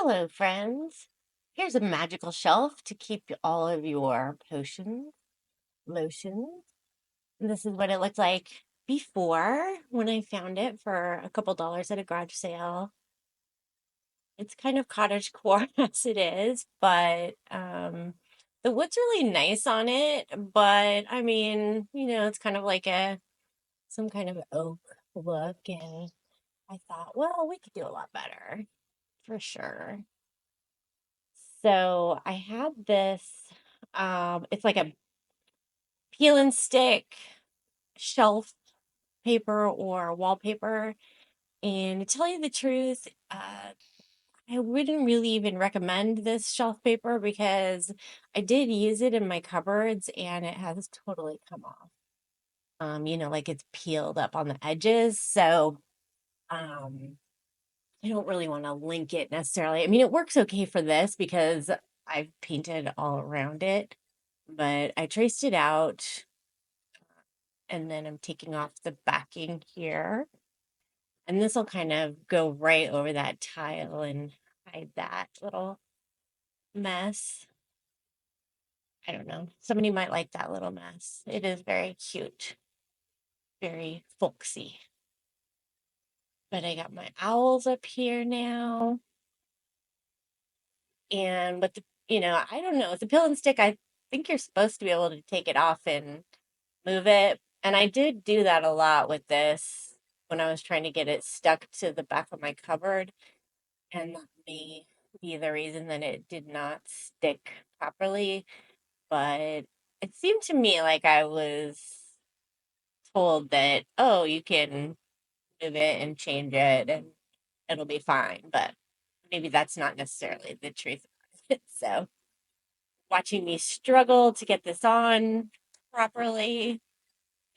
Hello, friends. Here's a magical shelf to keep all of your potions, lotions. And this is what it looked like before when I found it for a couple dollars at a garage sale. It's kind of cottagecore as it is, but the wood's really nice on it. But I mean, it's kind of like a some kind of oak look, and I thought, well, we could do a lot better for sure. So I had this, it's like a peel and stick shelf paper or wallpaper. And to tell you the truth, I wouldn't really even recommend this shelf paper because I did use it in my cupboards and it has totally come off. Like it's peeled up on the edges. So, um, I don't really want to link it necessarily. I mean, it works okay for this because I've painted all around it, but I traced it out and then I'm taking off the backing here. And this will kind of go right over that tile and hide that little mess. I don't know. Somebody might like that little mess. It is very cute, very folksy. But I got my owls up here now. And with I don't know, with the pill and stick, I think you're supposed to be able to take it off and move it. And I did do that a lot with this when I was trying to get it stuck to the back of my cupboard. And that may be the reason that it did not stick properly. But it seemed to me like I was told that, oh, you can move it and change it and it'll be fine. But maybe that's not necessarily the truth. So watching me struggle to get this on properly.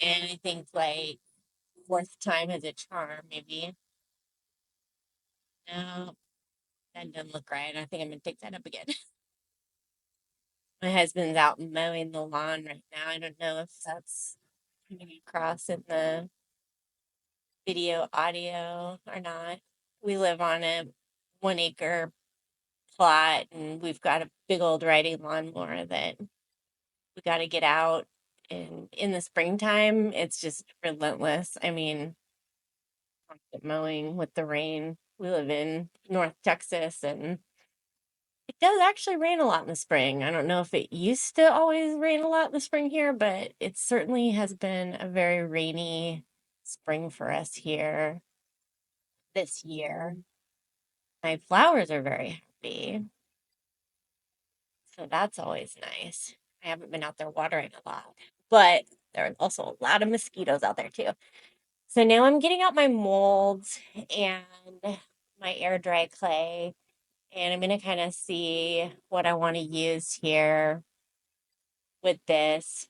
And I think like fourth time is a charm, maybe. No, that doesn't look right. I think I'm gonna take that up again. My husband's out mowing the lawn right now. I don't know if that's coming across in the video audio or not. We live on a 1 acre plot and we've got a big old riding lawnmower that we got to get out. And in the springtime, it's just relentless. I mean, constant mowing with the rain. We live in North Texas and it does actually rain a lot in the spring. I don't know if it used to always rain a lot in the spring here, but it certainly has been a very rainy spring for us here this year. My flowers are very happy, so that's always nice. I haven't been out there watering a lot, but there are also a lot of mosquitoes out there too. So now I'm getting out my molds and my air dry clay, and I'm going to kind of see what I want to use here with this.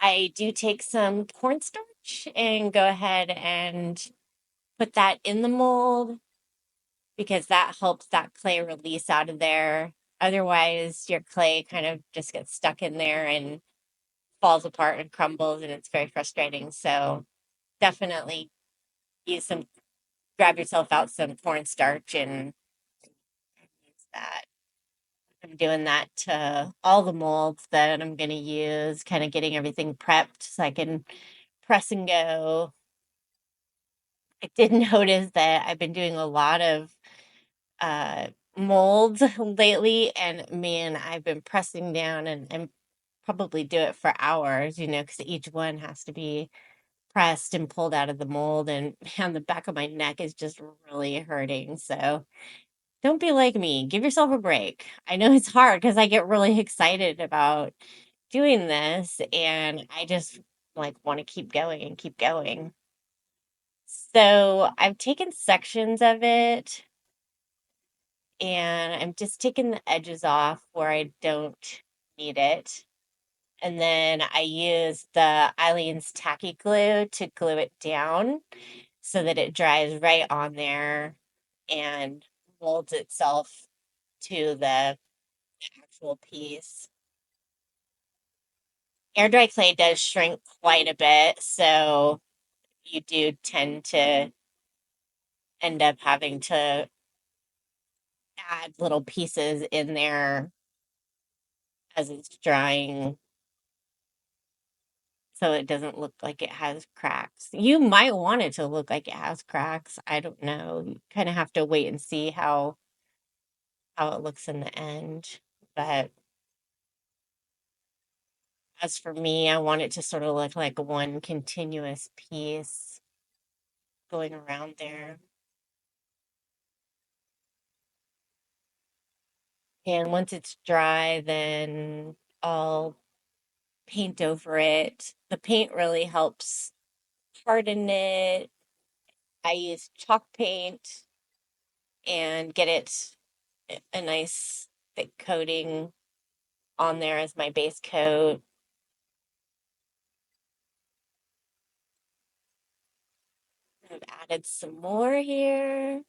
I do take some cornstarch and go ahead and put that in the mold because that helps that clay release out of there. Otherwise, your clay kind of just gets stuck in there and falls apart and crumbles, and it's very frustrating. So, definitely use some, grab yourself out some cornstarch and use that. I'm doing that to all the molds that I'm going to use, kind of getting everything prepped so I can press and go. I did notice that I've been doing a lot of uh, molds lately, and man, I've been pressing down and probably do it for hours, because each one has to be pressed and pulled out of the mold, and man, the back of my neck is just really hurting. So don't be like me. Give yourself a break. I know it's hard because I get really excited about doing this, and I just like want to keep going and keep going. So I've taken sections of it and I'm just taking the edges off where I don't need it. And then I use the Eileen's tacky glue to glue it down so that it dries right on there and molds itself to the actual piece. Air dry clay does shrink quite a bit, so you do tend to end up having to add little pieces in there as it's drying so it doesn't look like it has cracks. You might want it to look like it has cracks. I don't know. You kind of have to wait and see how it looks in the end. But as for me, I want it to sort of look like one continuous piece going around there. And once it's dry, then I'll paint over it. The paint really helps harden it. I use chalk paint and get it a nice thick coating on there as my base coat. I've added some more here.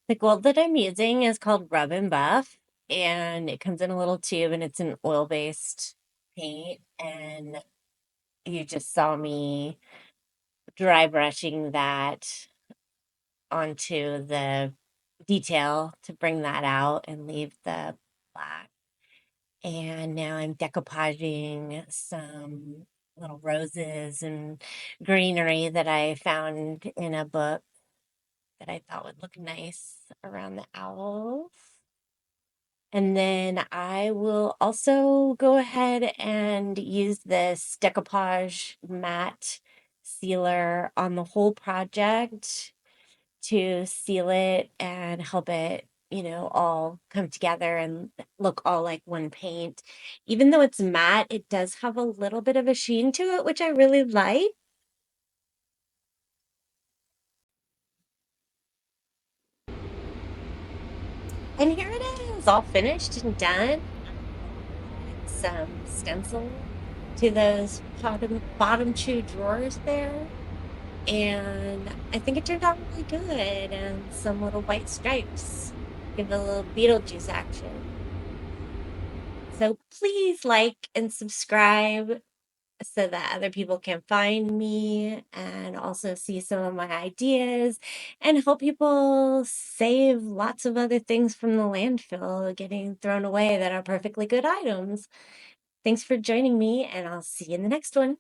The gold that I'm using is called Rub and Buff, and it comes in a little tube and it's an oil-based paint. And you just saw me dry brushing that onto the detail to bring that out and leave the black. And now I'm decoupaging some little roses and greenery that I found in a book that I thought would look nice around the owls. And then I will also go ahead and use this decoupage matte sealer on the whole project to seal it and help it, all come together and look all like one paint. Even though it's matte, it does have a little bit of a sheen to it, which I really like. And here it is, all finished and done. I'll add some stencil to those bottom two drawers there. And I think it turned out really good. And some little white stripes. Give it a little Beetlejuice action. So please like and subscribe so that other people can find me and also see some of my ideas and help people save lots of other things from the landfill getting thrown away that are perfectly good items. Thanks for joining me, and I'll see you in the next one.